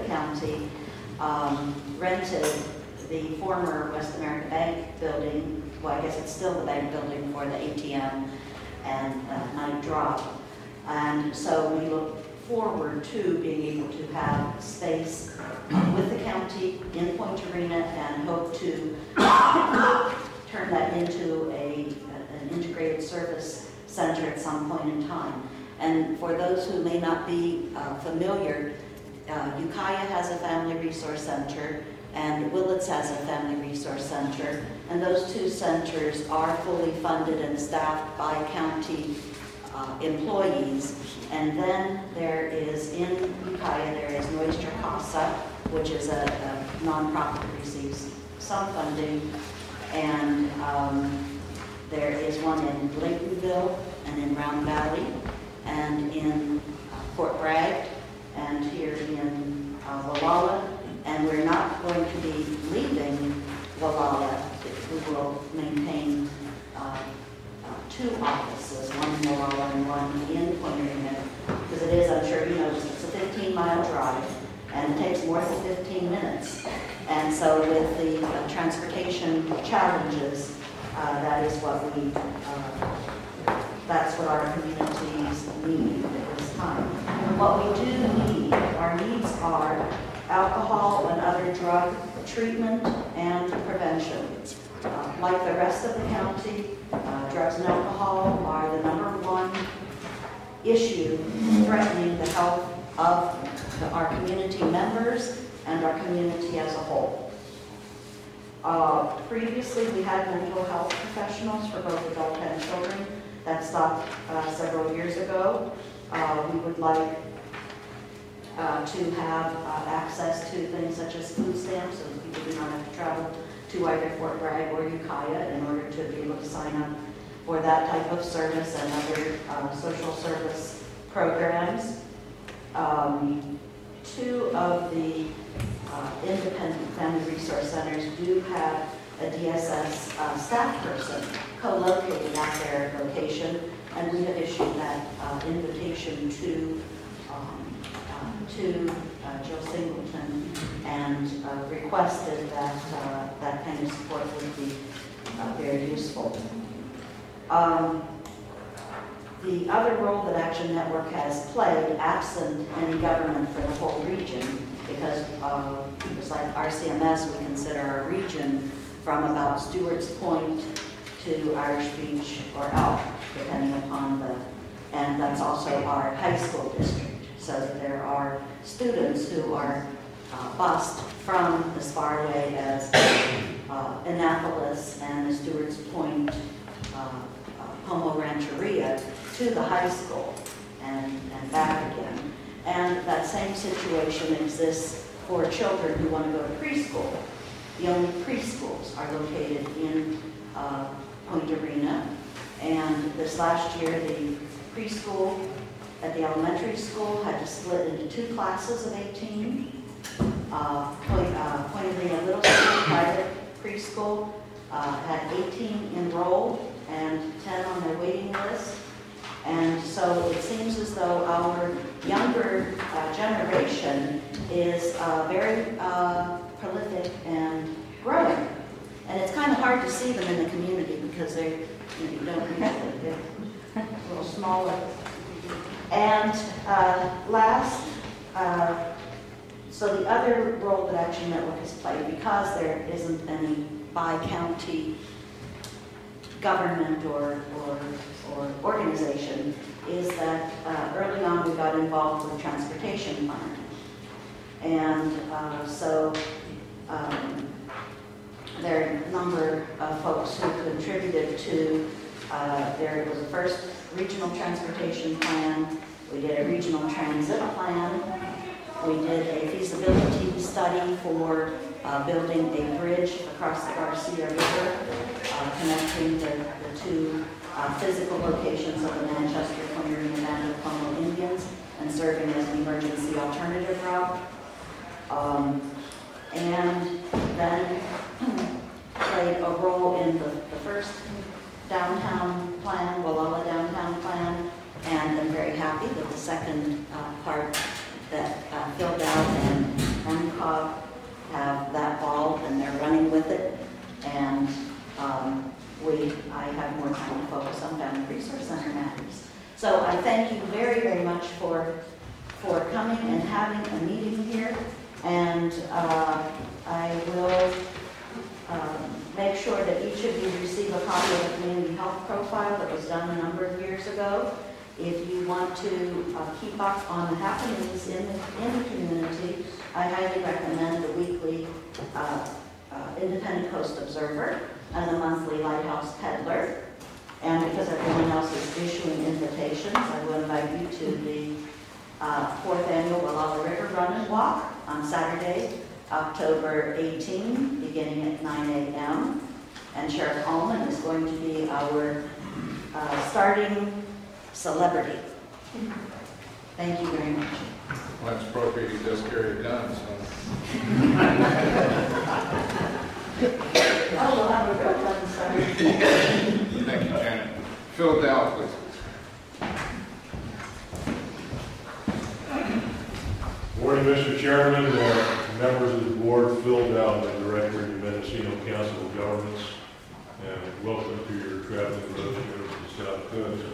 county rented the former West America Bank building. Well, I guess it's still the bank building for the ATM and night drop. And so we look forward to being able to have space with the county in Point Arena and hope to turn that into an integrated service center at some point in time. And for those who may not be familiar, Ukiah has a family resource center and Willits has a family resource center, and those two centers are fully funded and staffed by county employees. And then there is, in Ukiah, there is Nuestra Casa, which is a nonprofit that receives some funding, and there is one in Laytonville and in Round Valley and in Fort Bragg and here in Walla. And we're not going to be leaving Walla. We will maintain two offices, one in Walla and one in Point Arena, because it is, I'm sure you know, it's a 15-mile drive, and it takes more than 15 minutes. And so with the transportation challenges, that is what that's what our communities need at this time. What we do need, our needs are alcohol and other drug treatment and prevention. Like the rest of the county, drugs and alcohol are the #1 issue threatening the health of our community members and our community as a whole. Previously, we had mental health professionals for both adult and children. That stopped several years ago. We would like to have access to things such as food stamps, so that people do not have to travel to either Fort Bragg or Ukiah in order to be able to sign up for that type of service and other social service programs. Two of the independent family resource centers do have a DSS staff person co-located at their location, and we have issued that invitation to Jill Singleton and requested that that kind of support would be very useful. The other role that Action Network has played, absent any government for the whole region, because just like RCMS, we consider our region from about Stewart's Point to Irish Beach or Elk, depending upon and that's also our high school district. So that there are students who are bused from as far away as Annapolis and the Stewart's Point, Homo Rancheria to the high school and back again. And that same situation exists for children who want to go to preschool. The only preschools are located in Point Arena. And this last year, the preschool at the elementary school had to split into 2 classes of 18. Point Arena Little School, private preschool, had 18 enrolled and 10 on their waiting list. And so it seems as though our younger generation is very prolific and growing. And it's kind of hard to see them in the community because they're, you don't usually, they're a little smaller. And last, so the other role that Action Network has played, because there isn't any by-county government or organization, is that early on we got involved with transportation planning. And so there are a number of folks who contributed to, there was a first regional transportation plan, we did a regional transit plan, we did a feasibility study for building a bridge across the Garcia River, connecting the two physical locations of the Manchester, Point Arena, and the Como Indians, and serving as an emergency alternative route. And then played a role in the first downtown plan, Walla downtown plan, and I'm very happy that the second part that filled out and So I thank you very, very much for coming and having a meeting here. And I will make sure that each of you receive a copy of the community health profile that was done a number of years ago. If you want to keep up on the happenings in the community, I highly recommend the weekly Independent Coast Observer and the monthly Lighthouse Peddler. And because everyone else is issuing invitations, I will invite you to the 4th annual Walla River Run and Walk on Saturday, October 18, beginning at 9 a.m. And Sheriff Allman is going to be our starting celebrity. Thank you very much. Well, that's appropriate. He does carry a gun, so. Oh, we'll have a real fun Saturday. Thank you, Janet. Phil Dow, please. Morning, Mr. Chairman, members of the board, Phil Dow, the Director of the Mendocino Council of Governments, and welcome to your traveling road trip to the South Coast.